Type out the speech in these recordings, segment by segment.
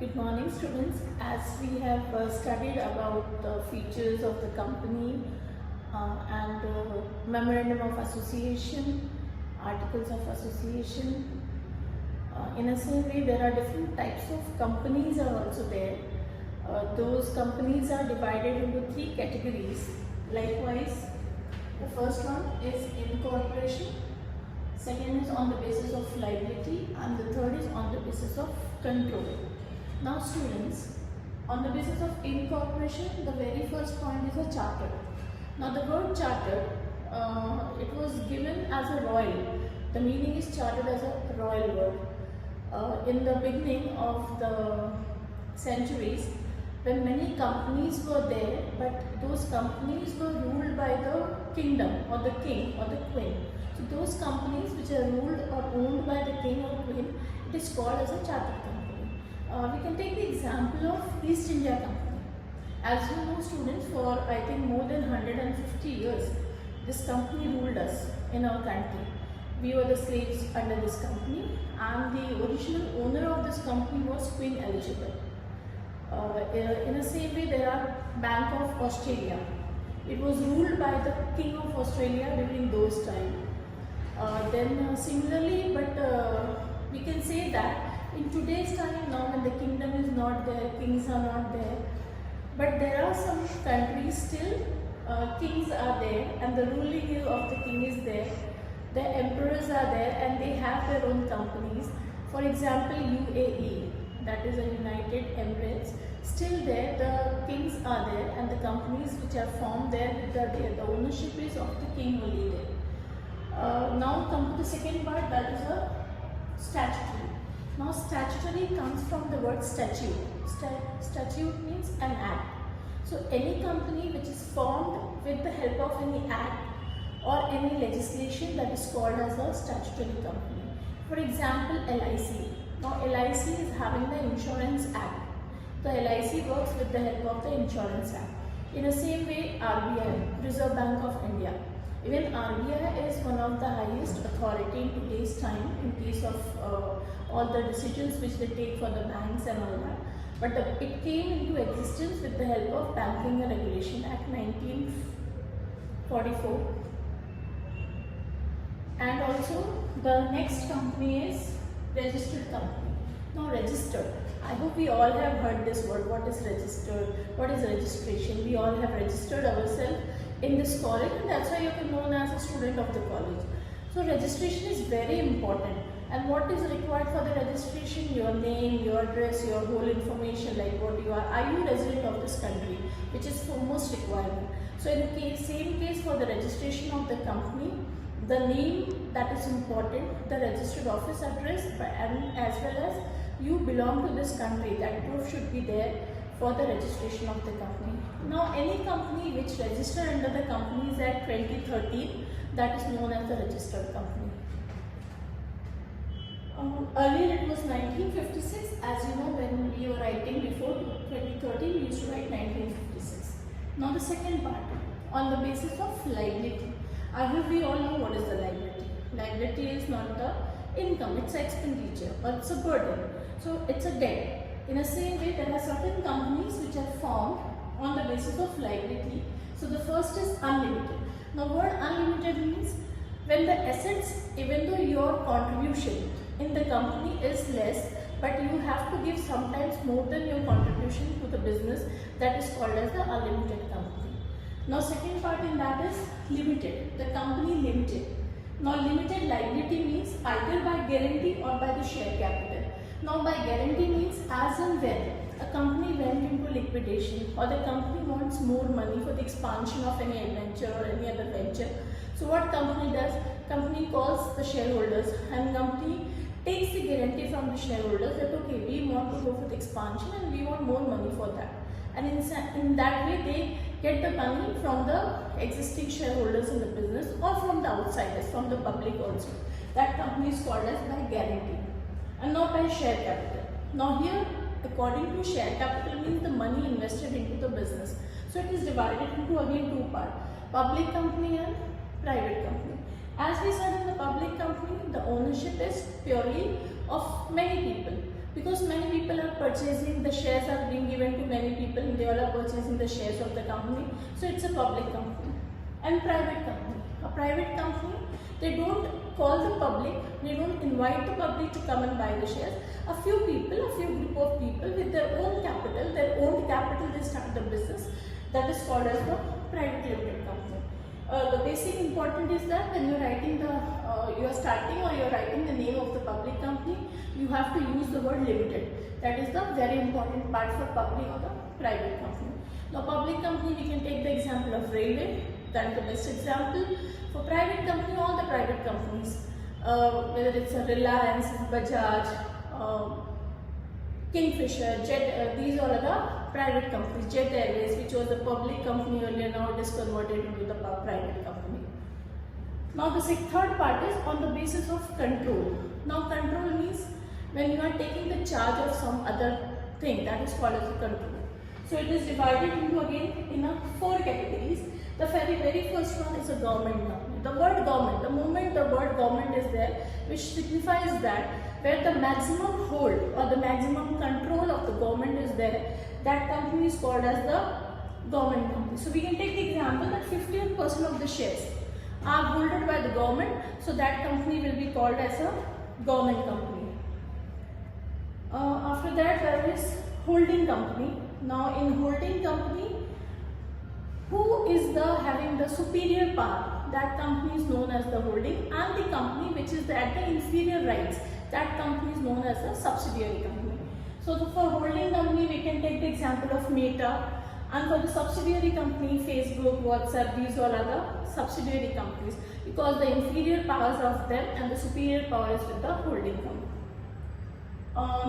Good morning, students. As we have studied about the features of the company and memorandum of association, articles of association, in a same way there are different types of companies are also there. Those companies are divided into three categories. Likewise, the first one is incorporation, second is on the basis of liability, and the third is on the basis of control. Now students, on the basis of incorporation, the very first point is a charter. Now the word charter, it was given as a royal. The meaning is chartered as a royal word. In the beginning of the centuries, when many companies were there, but those companies were ruled by the kingdom or the king or the queen. So those companies which are ruled or owned by the king or queen, it is called as a chartered company. We can take the example of East India Company. As you know students, for I think more than 150 years, this company ruled us in our country. We were the slaves under this company, and the original owner of this company was Queen Elizabeth. In the same way, there are Bank of Australia. It was ruled by the King of Australia during those times. Similarly, but we can say that in today's time now, when the kingdom is not there, kings are not there, but there are some countries still kings are there and the ruling of the king is there, the emperors are there and they have their own companies. For example, UAE, that is a United Emirates, still there, the kings are there and the companies which are formed there, the ownership is of the king only there. Now come to the second part, that is a statutory. Now statutory comes from the word statute. Statute means an act. So any company which is formed with the help of any act or any legislation, that is called as a statutory company. For example, LIC. Now LIC is having the Insurance Act. The LIC works with the help of the Insurance Act. In the same way, RBI, Reserve Bank of India. Even RBI is one of the highest authority in today's time in case of all the decisions which they take for the banks and all that. But it came into existence with the help of Banking and Regulation Act 1944. And also the next company is registered company. Now registered. I hope we all have heard this word. What is registered? What is registration? We all have registered ourselves in this college, and that's why you are known as a student of the college. So registration is very important. And what is required for the registration? Your name, your address, your whole information, like what you are you resident of this country, which is foremost requirement. So in the same case for the registration of the company, the name, that is important, the registered office address, and as well as you belong to this country, that proof should be there for the registration of the company. Now any company which registered under the Companies Act 2013, that is known as the registered company. Earlier it was 1956, as you know, when we were writing before 2013, we used to write 1956. Now the second part, on the basis of liability. I hope we all know what is the liability. Liability is not the income, it's an expenditure or it's a burden. So it's a debt. In the same way, there are certain companies which are formed on the basis of liability. So the first is unlimited. Now word unlimited means when the assets, even though your contribution in the company is less, but you have to give sometimes more than your contribution to the business, that is called as the unlimited company. Now second part in that is limited, the company limited. Now limited liability means either by guarantee or by the share capital. Now by guarantee means as and when a company went into liquidation or the company wants more money for the expansion of any adventure or any other venture. So what company does? Company calls the shareholders and company takes the guarantee from the shareholders that okay, we want to go for the expansion and we want more money for that. And in that way they get the money from the existing shareholders in the business or from the outsiders, from the public also. That company is called as by guarantee and not by share capital. Now here, according to share capital means the money invested into the business. So it is divided into again two parts, public company and private company. As we said, in the public company, the ownership is purely of many people because many people are purchasing, the shares are being given to many people and they all are purchasing the shares of the company. So it's a public company. And private company. A private company, they don't call the public, they don't invite the public to come and buy the shares. A few people, a few group of people with their own capital, they start the business. That is called as the private limited company. The basic important is that when you're writing you are starting or you're writing the name of the public company, you have to use the word limited. That is the very important part for public or the private company. Now public company, we can take the example of railway, that is the best example. For private company, all the private companies, whether it's a Reliance, Bajaj, Kingfisher, Jet, these all are the private companies. Jet Airways, which was a public company earlier, now it is converted into the private company. Now the third part is on the basis of control. Now control means when you are taking the charge of some other thing, that is called as control. So it is divided into again in 4 categories. The very first one is a government company. The word government, the moment the word government is there, which signifies that where the maximum hold or the maximum control of the government is there, that company is called as the government company. So we can take the example that 50% of the shares are holded by the government, so that company will be called as a government company. After that, there is holding company. Now in holding company, who is having the superior power? That company is known as the holding, and the company which is at the inferior rights, that company is known as a subsidiary company. So for holding company, we can take the example of Meta, and for the subsidiary company, Facebook, WhatsApp, these all are the subsidiary companies, because the inferior powers of them and the superior power is with the holding company.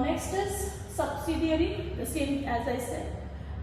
Next is subsidiary, the same as I said,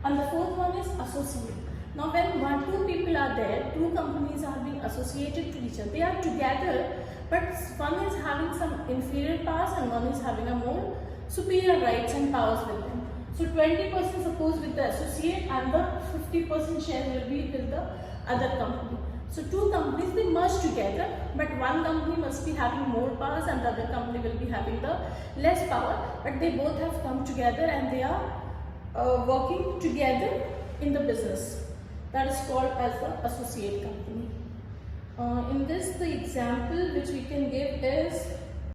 and the fourth one is associate. Now when two people are there, two companies are being associated to each other, they are together, but one is having some inferior powers and one is having a more superior rights and powers with them. So 20% suppose with the associate and the 50% share will be with the other company. So two companies, they merge together, but one company must be having more powers and the other company will be having the less power, but they both have come together and they are working together in the business. That is called as the associate company. In this, the example which we can give is